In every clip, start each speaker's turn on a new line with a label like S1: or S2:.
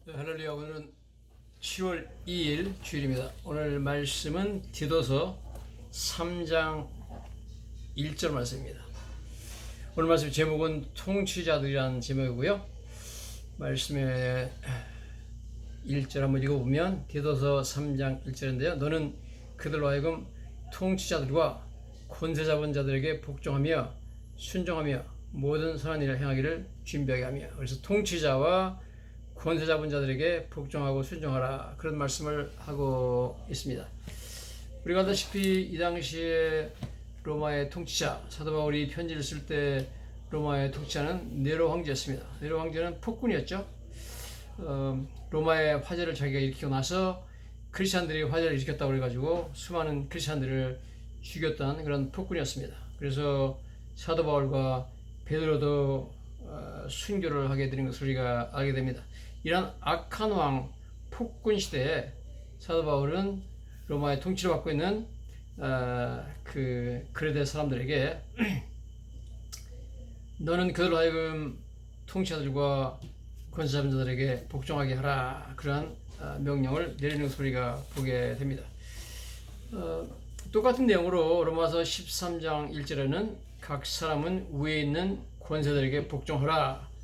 S1: 네, 할렐루야. 오늘은 10월 2일 주일입니다. 오늘 말씀은 디도서 3장 1절 말씀입니다. 오늘 말씀 제목은 통치자들이라는 제목이고요. 말씀의 1절 한번 읽어보면 디도서 3장 1절인데요. 너는 그들로 하여금 통치자들과 권세 잡은 자들에게 복종하며 순종하며 모든 선한 일을 행하기를 준비하게 하며, 그래서 통치자와 권세 잡은 자들에게 복종하고 순종하라, 그런 말씀을 하고 있습니다. 우리가 알다시피 이 당시에 로마의 통치자, 사도 바울이 편지를 쓸 때 로마의 통치자는 네로 황제였습니다. 네로 황제는 폭군이었죠. 로마의 화재를 자기가 일으키고 나서 크리스찬들이 화재를 일으켰다고 그래가지고 수많은 크리스찬들을 죽였던 그런 폭군이었습니다. 그래서 사도 바울과 베드로도 순교를 하게 되는 것을 우리가 알게 됩니다. 이런 악한 왕 폭군 시대에 사도 바울은 로마의 통치를 받고 있는 그레데 사람들에게 너는 그들로 하여금 통치자들과 권세 잡은 자들에게 복종하게 하라, 그러한 명령을 내리는 것을 우리가 보게 됩니다. 똑같은 내용으로 로마서 13장 1절에는 각 사람은 위에 있는 권세들에게 복종하라,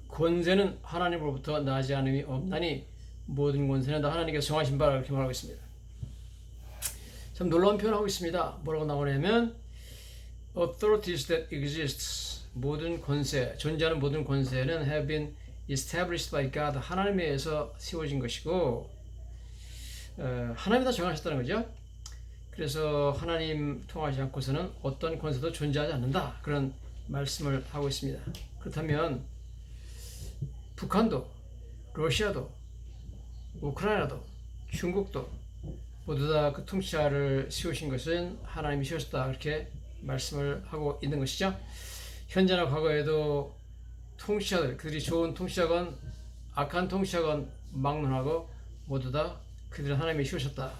S1: 권세는 하나님으로부터 나지 않음이 없나니 모든 권세는 다 하나님께서 정하신 바라, 이렇게 말하고 있습니다. 참 놀라운 표현을 하고 있습니다. 뭐라고 나오냐면 authorities that exist, 모든 권세, 존재하는 모든 권세는 have been established by God, 하나님에 의해서 세워진 것이고 하나님이 다 정하셨다는 거죠. 그래서 하나님 통하지 않고서는 어떤 권세도 존재하지 않는다, 그런 말씀을 하고 있습니다. 그렇다면 북한도, 러시아도, 우크라이나도, 중국도 모두 다 그 통치자를 세우신 것은 하나님이 세우셨다, 그렇게 말씀을 하고 있는 것이죠. 현재나 과거에도 통치자들, 그들이 좋은 통치자건 악한 통치자건 막론하고 모두 다 그들은 하나님이 세우셨다.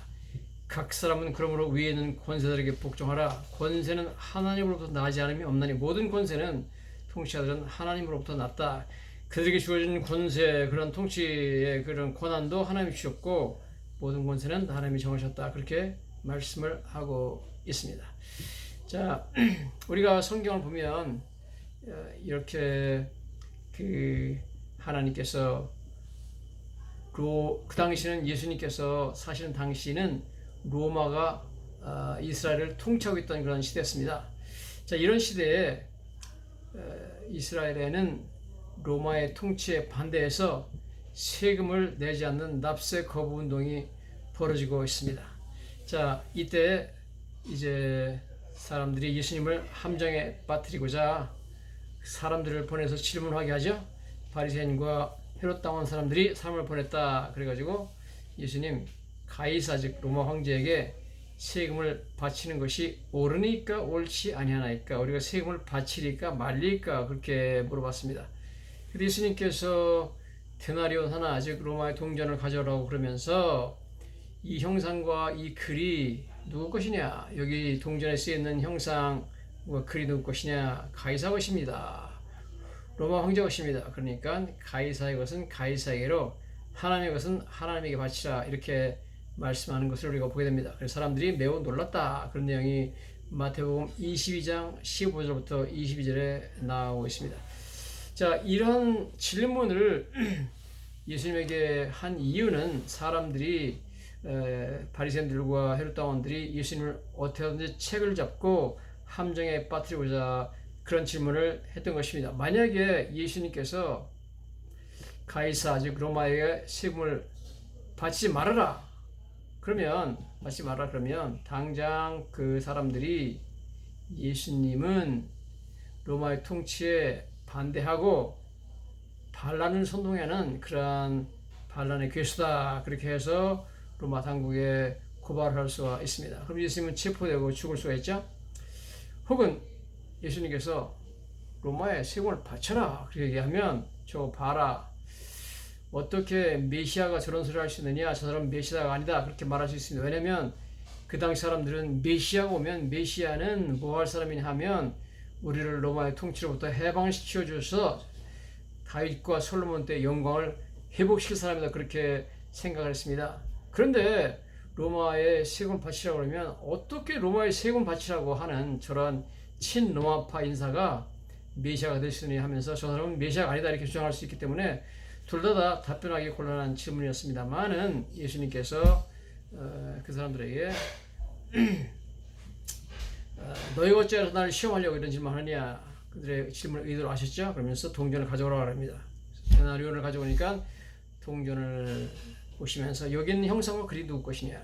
S1: 각 사람은 그러므로 위에 있는 권세들에게 복종하라. 권세는 하나님으로부터 나지 않음이 없나니 모든 권세는, 통치자들은 하나님으로부터 났다. 그들에게 주어진 권세, 그런 통치의 그런 권한도 하나님이 주셨고 모든 권세는 하나님이 정하셨다, 그렇게 말씀을 하고 있습니다. 자, 우리가 성경을 보면 이렇게 하나님께서 그 당시는 예수님께서 사시는 당시는 로마가 이스라엘을 통치하고 있던 그런 시대였습니다. 자, 이런 시대에 이스라엘에는 로마의 통치에 반대해서 세금을 내지 않는 납세 거부 운동이 벌어지고 있습니다. 자, 이때 이제 사람들이 예수님을 함정에 빠뜨리고자 사람들을 보내서 질문하게 하죠. 바리새인과 헤롯 당원 사람들이 사람을 보냈다. 그래가지고 예수님, 가이사 즉 로마 황제에게 세금을 바치는 것이 옳으니까 옳지 아니하나이까, 우리가 세금을 바치리까 말리까, 그렇게 물어봤습니다. 그래서 예수님께서 데나리온 하나, 즉 로마의 동전을 가져오라고 그러면서 이 형상과 이 글이 누구 것이냐, 여기 동전에 쓰여있는 형상과 글이 누구 것이냐, 가이사 것입니다. 로마 황제 것입니다. 그러니까 가이사의 것은 가이사에게로, 하나님의 것은 하나님에게 바치라, 이렇게 말씀하는 것을 우리가 보게 됩니다. 그래서 사람들이 매우 놀랐다, 그런 내용이 마태복음 22장 15절부터 22절에 나오고 있습니다. 자, 이런 질문을 예수님에게 한 이유는 사람들이 바리새인들과 헤롯 당원들이 예수님을 어떻게든지 책을 잡고 함정에 빠뜨리고자 그런 질문을 했던 것입니다. 만약에 예수님께서 가이사 즉 로마에게 세금을 바치지 말아라 그러면 당장 그 사람들이 예수님은 로마의 통치에 반대하고 반란을 선동하는 그러한 반란의 괴수다, 그렇게 해서 로마 당국에 고발할 수가 있습니다. 그럼 예수님은 체포되고 죽을 수가 있죠. 혹은 예수님께서 로마에 세금을 바쳐라, 그렇게 얘기하면 저 봐라, 어떻게 메시아가 저런 소리를 할 수 있느냐, 저 사람은 메시아가 아니다, 그렇게 말할 수 있습니다. 왜냐하면 그 당시 사람들은 메시아가 오면 메시아는 뭐 할 사람이냐 하면 우리를 로마의 통치로부터 해방시켜 줘서 다윗과 솔로몬 때 영광을 회복시킬 사람이다 그렇게 생각을 했습니다. 그런데 로마의 세금 바치라고 그러면 어떻게 로마의 세금 바치라고 하는 저런 친로마파 인사가 메시아가 될 수 있느냐 하면서 저 사람은 메시아가 아니다 이렇게 주장할 수 있기 때문에 둘 다 답변하기 곤란한 질문이었습니다만은 예수님께서 그 사람들에게 너희가 어찌해서 나를 시험하려고 이런 질문하느냐 그들의 질문을 의도로 아셨죠? 그러면서 동전을 가져오라고 합니다. 데나리온을 가져오니까 동전을 보시면서 여기 있는 형상과 글이 누구 것이냐?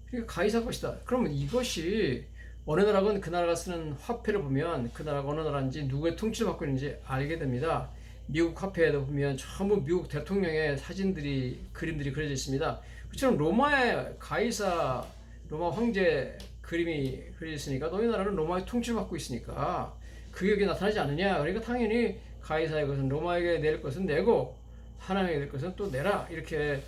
S1: 그러니까 가이사 것이다. 그러면 이것이 어느 나라건 그 나라가 쓰는 화폐를 보면 그 나라가 어느 나라인지 누구의 통치를 받고 있는지 알게 됩니다. 미국 화폐에도 보면 전부 미국 대통령의 사진들이 그림들이 그려져 있습니다. 그처럼 로마의 가이사 로마 황제 그림이 그려져 있으니까 너희 나라는 로마의 통치를 받고 있으니까 그게 여기 나타나지 않느냐. 그러니까 당연히 가이사의 것은 로마에게 낼 것은 내고 하나님에게 낼 것은 또 내라 이렇게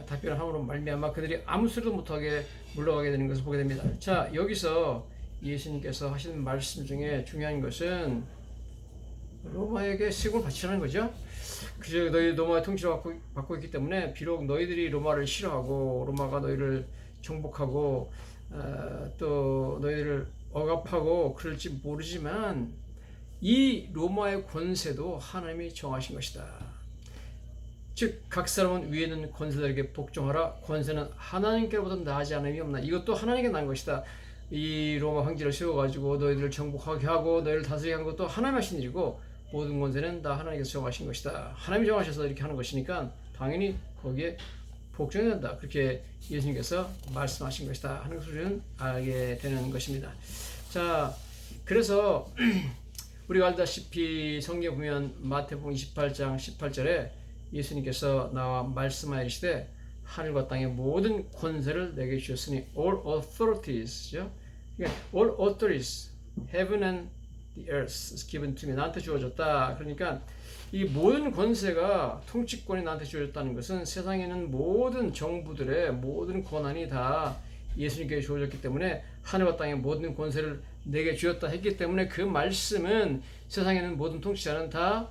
S1: 답변을 함으로 말미암아 그들이 아무 소리도 못하게 물러가게 되는 것을 보게 됩니다. 자, 여기서 예수님께서 하시는 말씀 중에 중요한 것은 로마에게 세금을 바치라는 거죠. 그저 너희 로마의 통치를 받고 있기 때문에 비록 너희들이 로마를 싫어하고 로마가 너희를 정복하고 또 너희를 억압하고 그럴지 모르지만 이 로마의 권세도 하나님이 정하신 것이다. 즉 각 사람은 위에 있는 권세들에게 복종하라. 권세는 하나님께로부터 나지 않음이 없나. 이것도 하나님께 난 것이다. 이 로마 황제를 세워가지고 너희들을 정복하게 하고 너희를 다스리게 한 것도 하나님 하신 일이고 모든 권세는 다 하나님께서 정하신 것이다. 하나님이 정하셔서 이렇게 하는 것이니까 당연히 거기에 복종해야 된다. 그렇게 예수님께서 말씀하신 것이다 하는 것을 알게 되는 것입니다. 자, 그래서 우리가 알다시피 성경에 보면 마태복음 28장 18절에 예수님께서 나와 말씀하시되 하늘과 땅의 모든 권세를 내게 주셨으니 all authorities, all authorities, heaven and the earth is given to me. 나한테 주어졌다. 그러니까 이 모든 권세가 통치권이 나한테 주어졌다는 것은 세상에는 모든 정부들의 모든 권한이 다 예수님께 주어졌기 때문에 하늘과 땅의 모든 권세를 내게 주었다 했기 때문에 그 말씀은 세상에는 모든 통치자는 다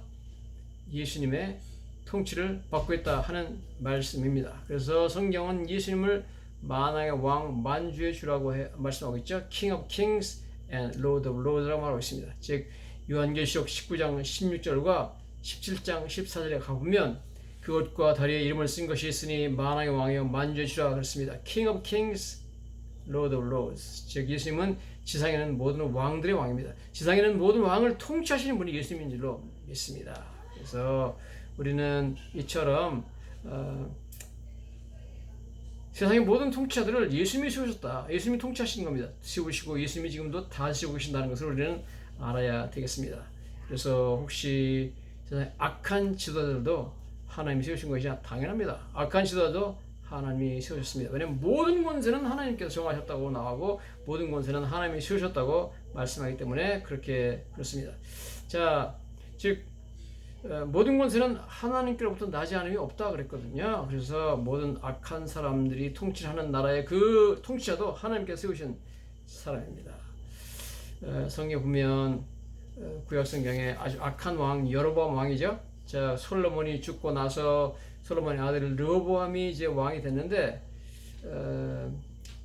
S1: 예수님의 통치를 받고 있다 하는 말씀입니다. 그래서 성경은 예수님을 만왕의 왕 만주의 주라고 말씀하고 있죠. King of Kings and Lord of Lords라고 말하고 있습니다. 즉 요한계시록 19장 16절과 17장 14절에 가보면 그것과 다리에 이름을 쓴 것이 있으니 만왕의 왕이여 만주의 주라 그랬습니다. King of Kings, Lord of Lords. 즉 예수님은 지상에는 모든 왕들의 왕입니다. 지상에는 모든 왕을 통치하시는 분이 예수님인 줄로 믿습니다. 그래서 우리는 이처럼 세상의 모든 통치자들을 예수님이 세우셨다. 예수님이 통치하시는 겁니다. 세우시고 예수님이 지금도 다스리고 계신다는 것을 우리는 알아야 되겠습니다. 그래서 혹시 세상의 악한 지도자들도 하나님이 세우신 것이 당연합니다. 악한 지도자도 하나님이 세우셨습니다. 왜냐하면 모든 권세는 하나님께서 정하셨다고 나오고 모든 권세는 하나님이 세우셨다고 말씀하기 때문에 그렇습니다. 자, 즉 모든 권세는 하나님께로부터 나지 않음이 없다 그랬거든요. 그래서 모든 악한 사람들이 통치하는 나라의 그 통치자도 하나님께서 세우신 사람입니다. 성경에 보면 구약 성경에 아주 악한 왕 여로보암 왕이죠. 자, 솔로몬이 죽고 나서 솔로몬의 아들 르호보암이 이제 왕이 됐는데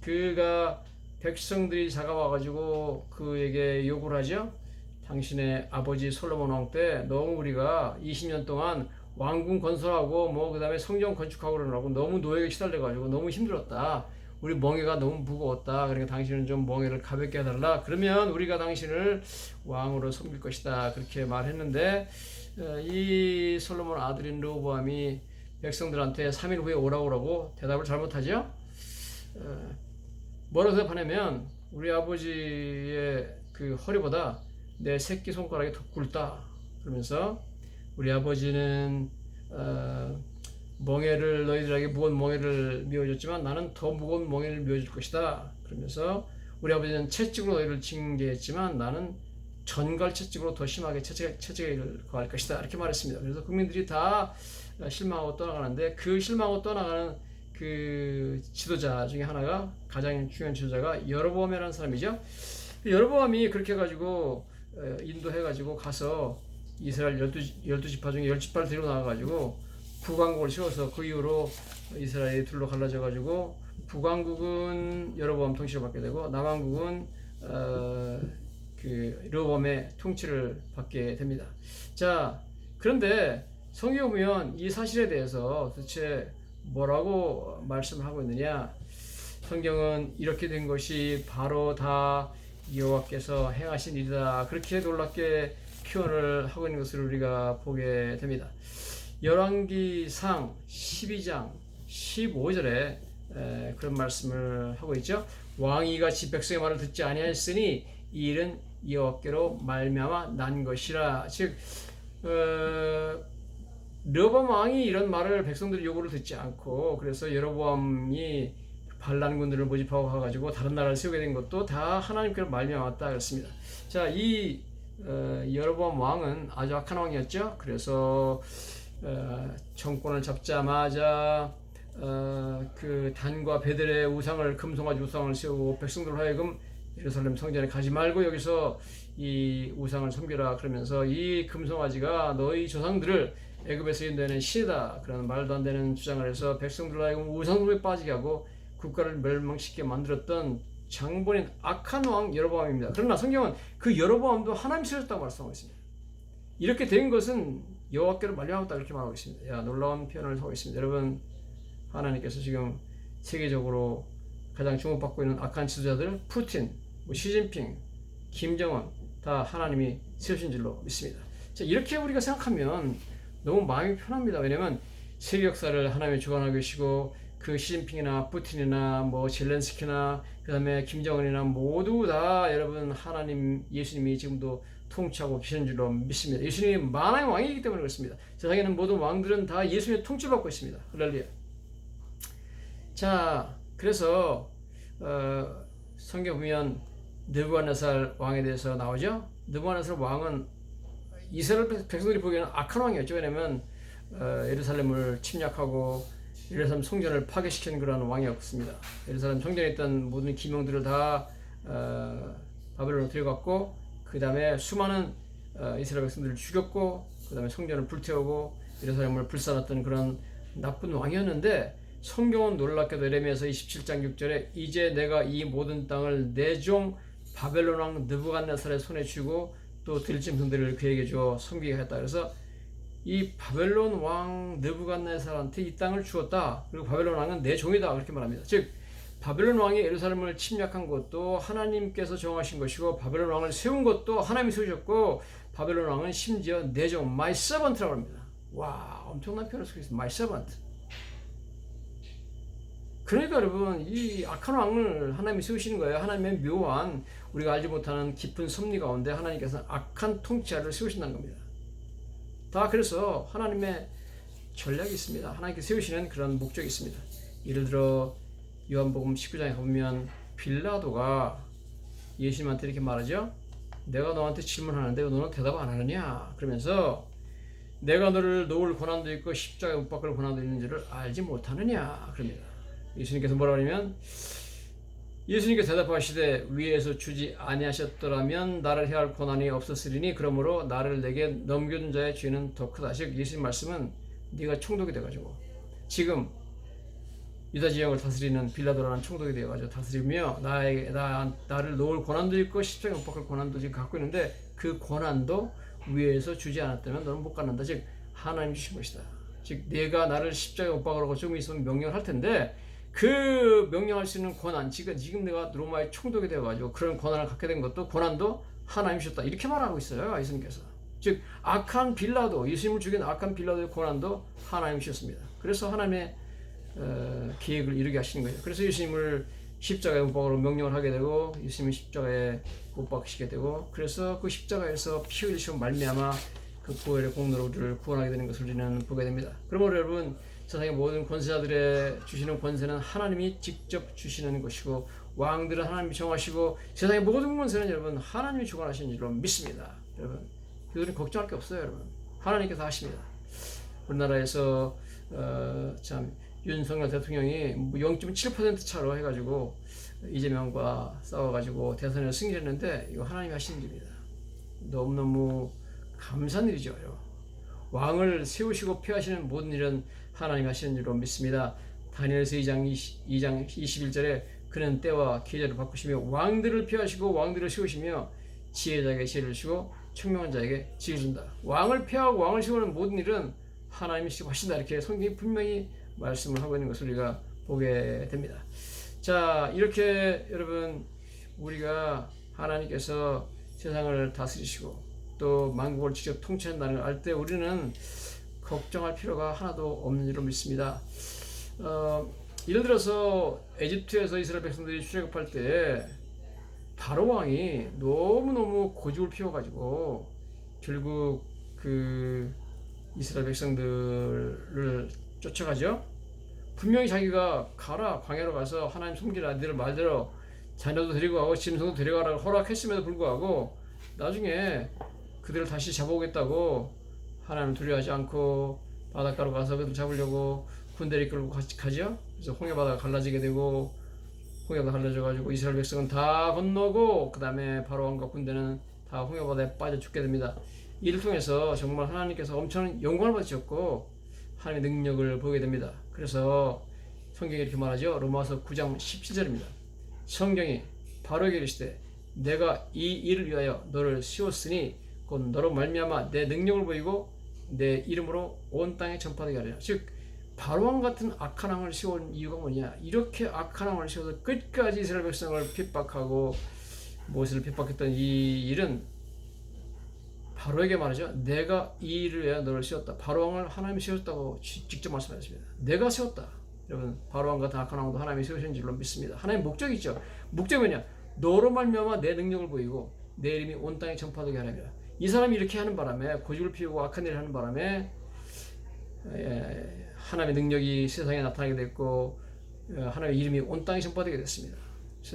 S1: 그가 백성들이 다가와가지고 그에게 욕을 하죠. 당신의 아버지 솔로몬 왕 때 너무 우리가 20년 동안 왕궁 건설하고 그 다음에 성전 건축하고 그러느라고 너무 노예에 시달려가지고 너무 힘들었다. 우리 멍에가 너무 무거웠다. 그러니까 당신은 좀 멍에를 가볍게 해달라. 그러면 우리가 당신을 왕으로 섬길 것이다. 그렇게 말했는데 이 솔로몬 아들인 르호보암이 백성들한테 3일 후에 오라고 대답을 잘못하죠. 뭐라고 대답하냐면 우리 아버지의 그 허리보다 내 새끼 손가락이 더 굵다. 그러면서 우리 아버지는 멍에를 너희들에게 무거운 멍에를 미워줬지만 나는 더 무거운 멍에를 미워줄 것이다. 그러면서 우리 아버지는 채찍으로 너희를 징계했지만 나는 전갈 채찍으로 더 심하게 채찍을 거할 것이다. 이렇게 말했습니다. 그래서 국민들이 다 실망하고 떠나가는데 그 실망하고 떠나가는 그 지도자 중에 하나가 가장 중요한 지도자가 여로보암이라는 사람이죠. 여로보암이 그렇게 해가지고 인도해가지고 가서 이스라엘 12지파 중에 10지파를 데리고 나와가지고 북왕국을 세워서 그 이후로 이스라엘이 둘로 갈라져 가지고 북왕국은 여로보암 통치를 받게 되고 남왕국은 그 르호보암의 통치를 받게 됩니다. 자, 그런데 성경 보면 이 사실에 대해서 도대체 뭐라고 말씀을 하고 있느냐? 성경은 이렇게 된 것이 바로 다 여호와께서 행하신 일이다, 그렇게 놀랍게 표현을 하고 있는 것을 우리가 보게 됩니다. 열왕기상 12장 15절에 그런 말씀을 하고 있죠. 왕이 같이 백성의 말을 듣지 아니하였으니 이 일은 여호와께로 말미암아 난 것이라. 즉 르호보암 왕이 이런 말을, 백성들의 요구를 듣지 않고, 그래서 여로보암이 반란군들을 모집하고 가가지고 다른 나라를 세우게 된 것도 다 하나님께로 말미암았다 그랬습니다. 자, 이 여로보암 왕은 아주 악한 왕이었죠. 그래서 정권을 잡자마자 그 단과 베들의 우상을, 금송아지 우상을 세우고 백성들 하여금 예루살렘 성전에 가지 말고 여기서 이 우상을 섬기라 그러면서 이 금송아지가 너희 조상들을 애굽에서 인도해낸 신이다, 그런 말도 안 되는 주장을 해서 백성들 하여금 우상숭배에 빠지게 하고 국가를 멸망시키게 만들었던 장본인 악한 왕 여로보암입니다. 그러나 성경은 그 여로보암도 하나님 세우셨다고 말씀하고 있습니다. 이렇게 된 것은 여호와께로 말미암았다, 그렇게 말하고 있습니다. 야, 놀라운 표현을 하고 있습니다. 여러분, 하나님께서 지금 세계적으로 가장 주목받고 있는 악한 지도자들, 푸틴, 시진핑, 김정은 다 하나님이 세우신 줄로 믿습니다. 자, 이렇게 우리가 생각하면 너무 마음이 편합니다. 왜냐하면 세계 역사를 하나님이 주관하고 계시고, 그 시진핑이나 푸틴이나 뭐 젤렌스키나 그 다음에 김정은이나 모두 다 여러분 하나님, 예수님이 지금도 통치하고 계시는 줄로 믿습니다. 예수님이 만왕의 왕이기 때문에 그렇습니다. 세상에는 모든 왕들은 다 예수님의 통치를 받고 있습니다. 할렐루야. 자, 그래서 성경 보면 느부갓네살 왕에 대해서 나오죠. 느부갓네살 왕은 이스라엘 백성들이 보기에는 악한 왕이었죠. 왜냐하면 예루살렘을 침략하고 예루살렘 성전을 파괴시킨 그런 왕이었습니다. 예루살렘 성전에 있던 모든 기명들을 다 바벨론으로 들여갔고, 그 다음에 수많은 이스라엘 백성들을 죽였고, 그 다음에 성전을 불태우고 예루살렘을 불살랐던 그런 나쁜 왕이었는데, 성경은 놀랍게도 예레미야서 27장 6절에 이제 내가 이 모든 땅을 내 종 바벨론 왕 느부갓네살의 손에 주고 또 들짐승들을 그에게 주어 섬기게 했다. 그래서 이 바벨론 왕 느부갓네살한테 이 땅을 주었다. 그리고 바벨론 왕은 내 종이다, 그렇게 말합니다. 즉 바벨론 왕이 예루살렘을 침략한 것도 하나님께서 정하신 것이고, 바벨론 왕을 세운 것도 하나님이 세우셨고, 바벨론 왕은 심지어 내 종, my servant라고 합니다. 와, 엄청난 표현을 쓰고 있습니다. my servant. 그러니까 여러분, 이 악한 왕을 하나님이 세우시는 거예요. 하나님의 묘한, 우리가 알지 못하는 깊은 섭리 가운데 하나님께서는 악한 통치자를 세우신다는 겁니다. 다 그래서 하나님의 전략이 있습니다. 하나님께 세우시는 그런 목적이 있습니다. 예를 들어 요한복음 19장에 보면 빌라도가 예수님한테 이렇게 말하죠. 내가 너한테 질문하는데 너는 대답 안 하느냐? 그러면서 내가 너를 놓을 고난도 있고 십자가에 못 박을 고난도 있는 줄을 알지 못하느냐? 그럽니다. 예수님께서 뭐라 하냐면, 예수님께서 대답하시되 위에서 주지 아니하셨더라면 나를 해할 고난이 없었으리니 그러므로 나를 내게 넘겨준 자의 죄는 더 크다. 즉 예수님 말씀은 네가 총독이 돼가지고 지금 유다 지역을 다스리는 빌라도라는 총독이 되어가지고 다스리며 나를 놓을 고난도 있고 십자가에 못 박을 고난도 지금 갖고 있는데, 그 고난도 위에서 주지 않았다면 너는 못 갖는다. 즉 하나님 주신 것이다. 즉 내가 나를 십자가에 못 박으라고 조금 있으면 명령을 할 텐데, 그 명령할 수 있는 권한, 지금 내가 로마의 총독이 되어가지고 그런 권한을 갖게 된 것도, 권한도 하나님이 주셨다, 이렇게 말하고 있어요. 예수님께서. 즉 악한 빌라도, 예수님을 죽인 악한 빌라도의 권한도 하나님이 주셨습니다. 그래서 하나님의 계획을 이루게 하시는 거예요. 그래서 예수님을 십자가에 못 박으라고 명령을 하게 되고, 예수님을 십자가에 못 박히게 되고, 그래서 그 십자가에서 피 흘리시고 말미암아 그 보혈의 공로로 우리를 구원하게 되는 것을 우리는 보게 됩니다. 그러므로 여러분, 세상의 모든 권세자들의 주시는 권세는 하나님이 직접 주시는 것이고, 왕들은 하나님이 정하시고, 세상의 모든 권세는 여러분 하나님이 주관하시는 줄로 믿습니다. 여러분, 그들은 걱정할 게 없어요. 여러분, 하나님께서 하십니다. 우리나라에서 참 윤석열 대통령이 0.7% 차로 해가지고 이재명과 싸워가지고 대선에 승리했는데, 이거 하나님이 하시는 일입니다. 너무너무 감사한 일이죠. 왕을 세우시고 폐하시는 모든 일은 하나님 하시는 줄로 믿습니다. 다니엘서 2장 21절에 그는 때와 계절을 바꾸시며 왕들을 폐하시고 왕들을 세우시며 지혜자에게 지혜를 주시고 총명한 자에게 지혜를 준다. 왕을 폐하고 왕을 세우는 모든 일은 하나님이 하신다. 이렇게 성경이 분명히 말씀을 하고 있는 것을 우리가 보게 됩니다. 자, 이렇게 여러분 우리가 하나님께서 세상을 다스리시고 또 만국을 직접 통치한다는 걸 알 때 우리는 걱정할 필요가 하나도 없는 줄로 믿습니다. 예를 들어서 에집트에서 이스라엘 백성들이 출애굽할 때 바로 왕이 너무너무 고집을 피워가지고 결국 그 이스라엘 백성들을 쫓아가죠. 분명히 자기가 가라, 광야로 가서 하나님 섬기라, 너희들 말대로 자녀도 데리고 가고 짐승도 데려가라고 허락했음에도 불구하고 나중에 그들을 다시 잡아오겠다고 하나님 두려워하지 않고 바닷가로 가서 그들 잡으려고 군대를 이끌고 가죠. 그래서 홍해바다가 갈라지게 되고 홍해바다 갈라져가지고 이스라엘 백성은 다 건너고 그 다음에 바로왕과 군대는 다 홍해바다에 빠져 죽게 됩니다. 이를 통해서 정말 하나님께서 엄청난 영광을 받으셨고 하나님의 능력을 보게 됩니다. 그래서 성경이 이렇게 말하죠. 로마서 9장 17절입니다. 성경이 바로에게 이르시되 내가 이 일을 위하여 너를 세웠으니 곧 너로 말미암아 내 능력을 보이고 내 이름으로 온 땅에 전파되게 하리라. 즉 바로왕 같은 악한 왕을 세운 이유가 뭐냐? 이렇게 악한 왕을 세워서 끝까지 이스라엘 백성을 핍박하고 모세를 핍박했던 이 일은 바로에게 말하죠. 내가 이 일을 위하여 너를 세웠다. 바로왕을 하나님이 세웠다고 직접 말씀하셨습니다. 내가 세웠다. 여러분 바로왕 같은 악한 왕도 하나님이 세우신 줄로 믿습니다. 하나님의 목적이 있죠. 목적이 뭐냐? 너로 말미암아 내 능력을 보이고 내 이름이 온 땅에 전파되게 하려니라. 이 사람이 이렇게 하는 바람에 고집을 피우고 악한 일을 하는 바람에 하나님의 능력이 세상에 나타나게 됐고 하나님의 이름이 온 땅에 전파되게 됐습니다.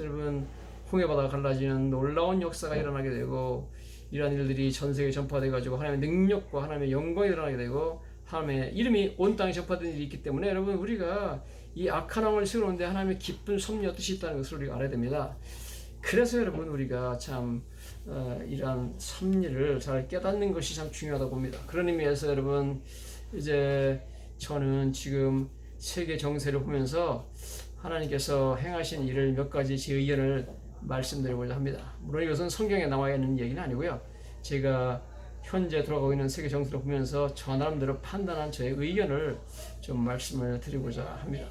S1: 여러분 홍해바다가 갈라지는 놀라운 역사가 일어나게 되고 이러한 일들이 전 세계에 전파돼 가지고 하나님의 능력과 하나님의 영광이 일어나게 되고 하나님의 이름이 온 땅에 전파된 일이 있기 때문에 여러분 우리가 이 악한 왕을 세우는데 하나님의 기쁜 섭리와 뜻이 있다는 것을 우리가 알아야 됩니다. 그래서 여러분 우리가 참 이러한 섭리를 잘 깨닫는 것이 참 중요하다고 봅니다. 그런 의미에서 여러분 이제 저는 지금 세계 정세를 보면서 하나님께서 행하신 일을 몇 가지 제 의견을 말씀드리고자 합니다. 물론 이것은 성경에 나와 있는 얘기는 아니고요. 제가 현재 돌아가고 있는 세계 정세를 보면서 저 나름대로 판단한 저의 의견을 좀 말씀을 드리고자 합니다.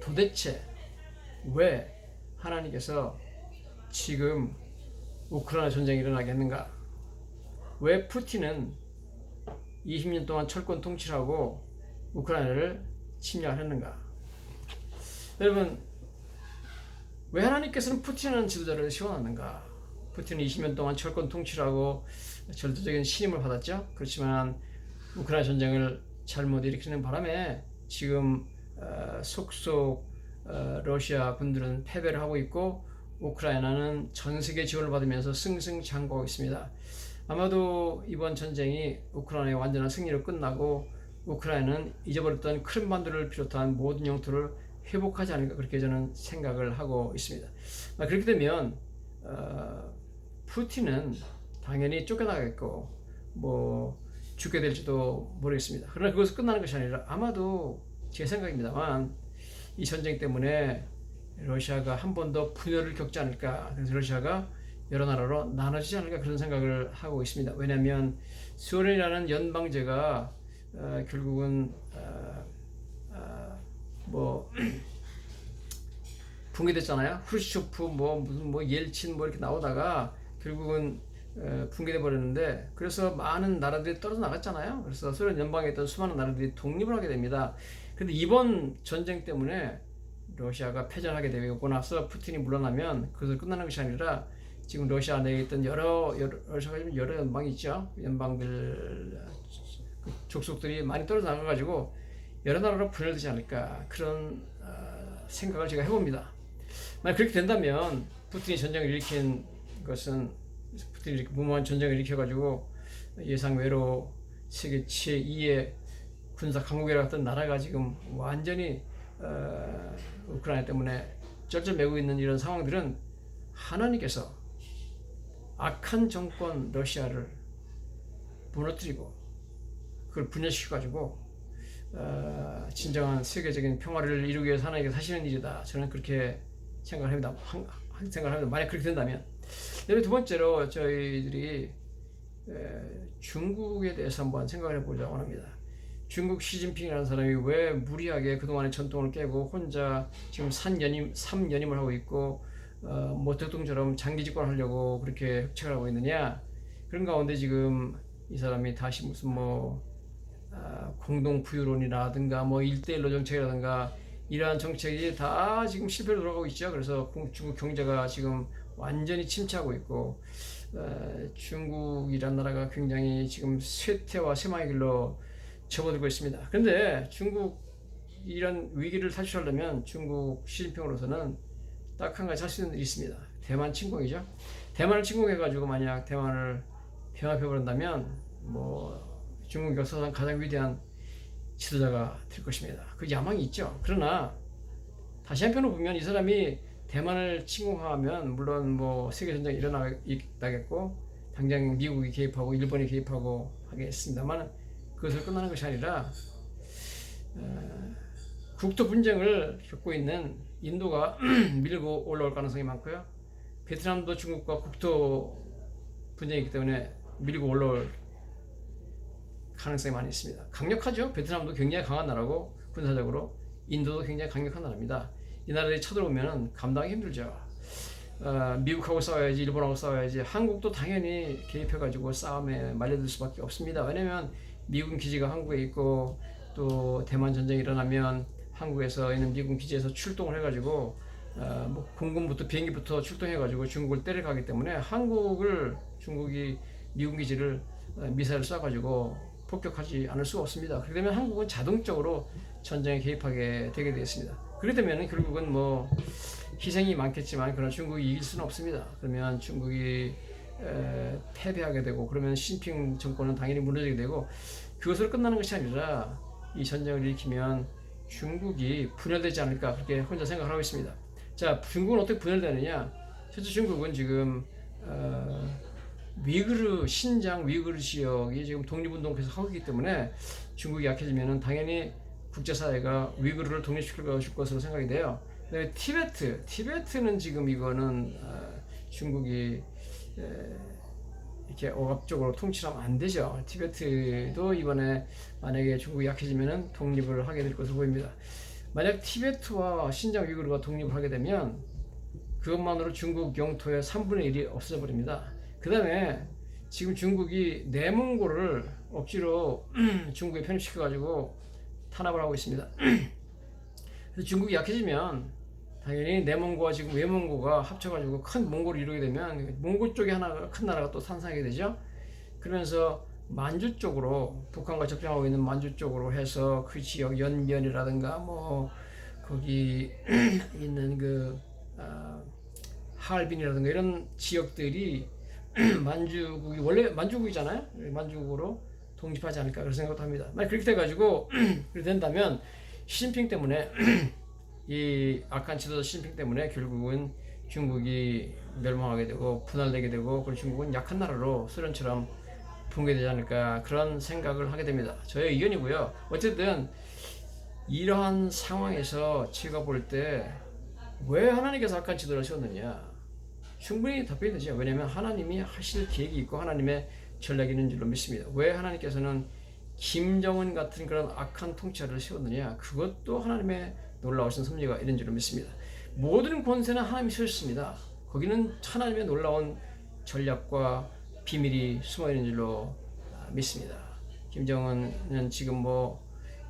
S1: 도대체 왜 하나님께서 지금 우크라이나 전쟁이 일어나게 했는가? 왜 푸틴은 20년 동안 철권 통치를 하고 우크라이나를 침략했는가? 여러분 왜 하나님께서는 푸틴이라는 지도자를 세워놨는가? 푸틴은 20년 동안 철권 통치를 하고 절대적인 신임을 받았죠. 그렇지만 우크라이나 전쟁을 잘못 일으키는 바람에 지금 속속 러시아 군들은 패배를 하고 있고 우크라이나는 전 세계 지원을 받으면서 승승장구하고 있습니다. 아마도 이번 전쟁이 우크라이나의 완전한 승리로 끝나고 우크라이나는 잊어버렸던 크림반도를 비롯한 모든 영토를 회복하지 않을까 그렇게 저는 생각을 하고 있습니다. 그렇게 되면 푸틴은 당연히 쫓겨나겠고 뭐 죽게 될지도 모르겠습니다. 그러나 그것은 끝나는 것이 아니라 아마도 제 생각입니다만 이 전쟁 때문에 러시아가 한 번 더 분열을 겪지 않을까. 그래서 러시아가 여러 나라로 나눠지지 않을까 그런 생각을 하고 있습니다. 왜냐하면 소련이라는 연방제가 결국은 뭐 붕괴됐잖아요. 후르시초프 무슨 옐친 이렇게 나오다가 결국은 붕괴돼 버렸는데 그래서 많은 나라들이 떨어져 나갔잖아요. 그래서 소련 연방에 있던 수많은 나라들이 독립을 하게 됩니다. 그런데 이번 전쟁 때문에 러시아가 패전하게 되고 나서 푸틴이 물러나면 그것을 끝나는 것이 아니라 지금 러시아 내에 있던 러시아가 여러 연방이 있죠. 연방들 족속들이 많이 떨어져 나가가지고 여러 나라로 분열되지 않을까 그런 생각을 제가 해봅니다. 만약 그렇게 된다면 푸틴이 전쟁을 일으킨 것은 푸틴이 이렇게 무모한 전쟁을 일으켜가지고 예상외로 세계 제2의 군사 강국이라 했던 나라가 지금 완전히 우크라이나 때문에 쩔쩔매고 있는 이런 상황들은 하나님께서 악한 정권 러시아를 무너뜨리고 그걸 분열시켜가지고 진정한 세계적인 평화를 이루기 위해서 하나님께 사시는 일이다. 저는 그렇게 생각을 합니다. 만약 그렇게 된다면. 두 번째로 저희들이 중국에 대해서 한번 생각을 해보자고 합니다. 중국 시진핑이라는 사람이 왜 무리하게 그동안의 전통을 깨고 혼자 지금 3연임을 하고 있고 모택동처럼 장기 집권하려고 그렇게 획책을 하고 있느냐. 그런 가운데 지금 이 사람이 다시 무슨 공동 부유론이라든가 1대1로 정책이라든가 이러한 정책이 다 지금 실패로 돌아가고 있죠. 그래서 중국 경제가 지금 완전히 침체하고 있고 중국이란 나라가 굉장히 지금 쇠퇴와 쇠망의 길로 접어들고 있습니다. 그런데 중국 이런 위기를 탈출하려면 중국 시진핑으로서는 딱 한 가지 할 수 있는 일이 있습니다. 대만 침공이죠. 대만을 침공해가지고 만약 대만을 병합해버린다면 중국 역사상 가장 위대한 지도자가 될 것입니다. 그 야망이 있죠. 그러나 다시 한편으로 보면 이 사람이 대만을 침공하면 물론 세계전쟁이 일어나겠고 당장 미국이 개입하고 일본이 개입하고 하겠습니다만 그것을 끝나는 것이 아니라 국토 분쟁을 겪고 있는 인도가 밀고 올라올 가능성이 많고요. 베트남도 중국과 국토 분쟁이 있기 때문에 밀고 올라올 가능성이 많이 있습니다. 강력하죠. 베트남도 굉장히 강한 나라고 군사적으로 인도도 굉장히 강력한 나라입니다. 이 나라들이 쳐들어오면 감당하기 힘들죠. 미국하고 싸워야지, 일본하고 싸워야지. 한국도 당연히 개입해가지고 싸움에 말려들 수밖에 없습니다. 왜냐하면 미군 기지가 한국에 있고 또 대만 전쟁이 일어나면 한국에서 있는 미군 기지에서 출동을 해가지고 공군부터 비행기부터 출동해가지고 중국을 때려가기 때문에 중국이 미군 기지를 미사일을 쏴가지고 폭격하지 않을 수가 없습니다. 그렇게 되면 한국은 자동적으로 전쟁에 개입하게 되게 되었습니다. 그렇게 되면 결국은 희생이 많겠지만 그러나 중국이 이길 수는 없습니다. 그러면 중국이 패배하게 되고 그러면 시진핑 정권은 당연히 무너지게 되고 그것으로 끝나는 것이 아니라 이 전쟁을 일으키면 중국이 분열되지 않을까 그렇게 혼자 생각을 하고 있습니다. 자, 중국은 어떻게 분열되느냐? 실제 중국은 지금 신장 위구르 지역이 지금 독립운동 계속 하고 있기 때문에 중국이 약해지면 당연히 국제사회가 위구르를 독립시킬 것으로 생각이 돼요. 그다음에 티베트는 지금 이거는 중국이 이렇게 억압적으로 통치하면 안 되죠. 티베트도 이번에 만약에 중국이 약해지면 독립을 하게 될 것으로 보입니다. 만약 티베트와 신장 위구르가 독립을 하게 되면 그것만으로 중국 영토의 3분의 1이 없어져 버립니다. 그 다음에 지금 중국이 내몽고를 억지로 중국에 편입시켜가지고 탄압을 하고 있습니다. 그래서 중국이 약해지면 당연히 내몽고와 지금 외몽고가 합쳐가지고 큰 몽고를 이루게 되면 몽고 쪽에 하나 큰 나라가 또 탄생하게 되죠. 그러면서 만주 쪽으로 북한과 접경하고 있는 만주 쪽으로 해서 그 지역 연변이라든가 거기 있는 하얼빈이라든가 이런 지역들이 만주국이 원래 만주국이잖아요. 만주국으로 독립하지 않을까 그런 생각도 합니다. 만약 그렇게 돼가지고 그렇게 된다면 시진핑 때문에 이 악한 지도자 시진핑 때문에 결국은 중국이 멸망하게 되고 분할되게 되고 그리고 중국은 약한 나라로 소련처럼 붕괴되지 않을까 그런 생각을 하게 됩니다. 저의 의견이고요. 어쨌든 이러한 상황에서 제가 볼 때 왜 하나님께서 악한 지도를 세웠느냐 충분히 답변이 되죠. 왜냐하면 하나님이 하실 계획이 있고 하나님의 전략이 있는 줄로 믿습니다. 왜 하나님께서는 김정은 같은 그런 악한 통치자를 세웠느냐 그것도 하나님의 놀라우신 섭리가 있는 줄로 믿습니다. 모든 권세는 하나님이 세우셨습니다. 거기는 하나님의 놀라운 전략과 비밀이 숨어있는 줄로 믿습니다. 김정은은 지금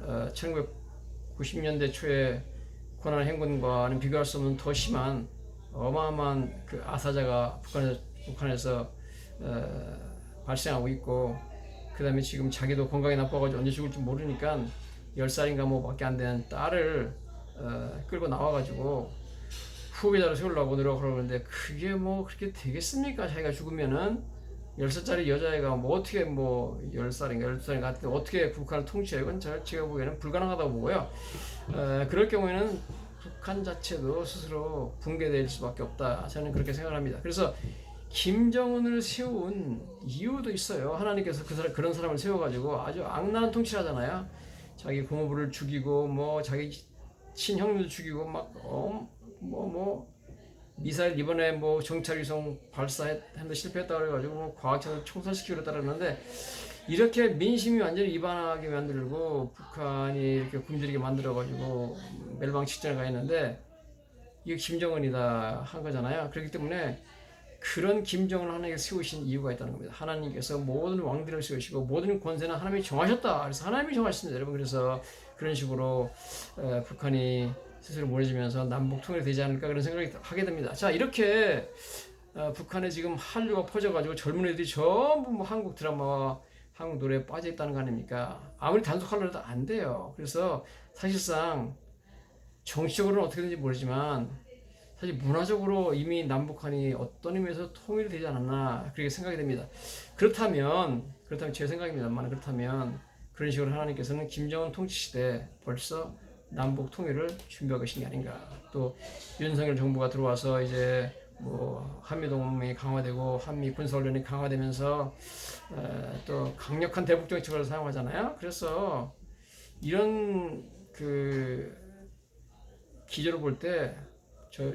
S1: 1990년대 초에 고난 행군과는 비교할 수 없는 더 심한 어마어마한 그 아사자가 북한에서 발생하고 있고 그 다음에 지금 자기도 건강이 나빠가지고 언제 죽을지 모르니까 10살인가 밖에 안 되는 딸을 끌고 나와가지고 후계자로 세우려고 노력을 하는데 그게 그렇게 되겠습니까? 자기가 죽으면은 10살짜리 여자애가 어떻게 10살인가 12살인가 어떻게 북한을 통치해? 이건 제가 보기에는 불가능하다고 보고요. 그럴 경우에는 북한 자체도 스스로 붕괴될 수밖에 없다. 저는 그렇게 생각합니다. 그래서 김정은을 세운 이유도 있어요. 하나님께서 그런 사람을 세워가지고 아주 악랄한 통치를 하잖아요. 자기 고모부를 죽이고 뭐 자기 친형님도 죽이고 막 미사일 이번에 뭐 정찰 위성 발사했는데 실패했다 그래가지고 뭐 과학자들 총살시키기로 따르는데 이렇게 민심이 완전히 이반하게 만들고 북한이 이렇게 굶주리게 만들어가지고 멸망 직전에 가 있는데 이게 김정은이다 한 거잖아요. 그렇기 때문에 그런 김정은을 하나님께서 세우신 이유가 있다는 겁니다. 하나님께서 모든 왕들을 세우시고 모든 권세는 하나님이 정하셨다. 그래서 하나님이 정하셨습니다, 여러분. 그래서 그런 식으로 북한이 스스로 무너지면서 남북 통일이 되지 않을까 그런 생각이 하게 됩니다. 자, 이렇게 북한에 지금 한류가 퍼져가지고 젊은 애들이 전부 뭐 한국 드라마와 한국 노래에 빠져 있다는 거 아닙니까? 아무리 단속하려고 해도 안 돼요. 그래서 사실상 정치적으로는 어떻게 되는지 모르지만 사실 문화적으로 이미 남북한이 어떤 의미에서 통일이 되지 않았나 그렇게 생각이 됩니다. 그렇다면 제 생각입니다만 그렇다면 그런 식으로 하나님께서는 김정은 통치 시대에 벌써 남북 통일을 준비하고 계신 게 아닌가. 또 윤석열 정부가 들어와서 이제 뭐 한미 동맹이 강화되고 한미 군사훈련이 강화되면서 또 강력한 대북 정책을 사용하잖아요. 그래서 이런 그 기조를 볼 때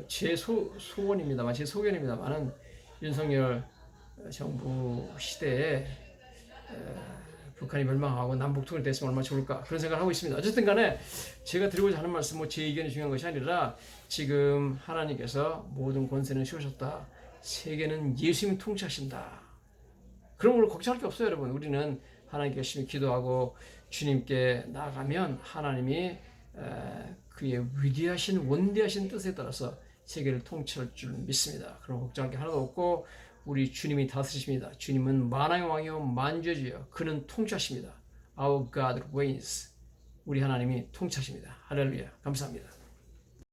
S1: 제 소원입니다만 제 소견입니다만은 윤석열 정부 시대에 북한이 멸망하고 남북 통일이 됐으면 얼마나 좋을까 그런 생각을 하고 있습니다. 어쨌든 간에 제가 드리고자 하는 말씀 뭐 제 의견이 중요한 것이 아니라 지금 하나님께서 모든 권세는 세우셨다. 세계는 예수님이 통치하신다. 그런 걸 걱정할 게 없어요, 여러분. 우리는 하나님께 열심히 기도하고 주님께 나아가면 하나님이 그의 위대하신 원대하신 뜻에 따라서 세계를 통치할 줄 믿습니다. 그런 걱정할 게 하나도 없고 우리 주님이 다스리십니다. 주님은 만왕의 왕이요 만주의 주여 그는 통치하십니다. Our God reigns. 우리 하나님이 통치하십니다. 할렐루야. 감사합니다.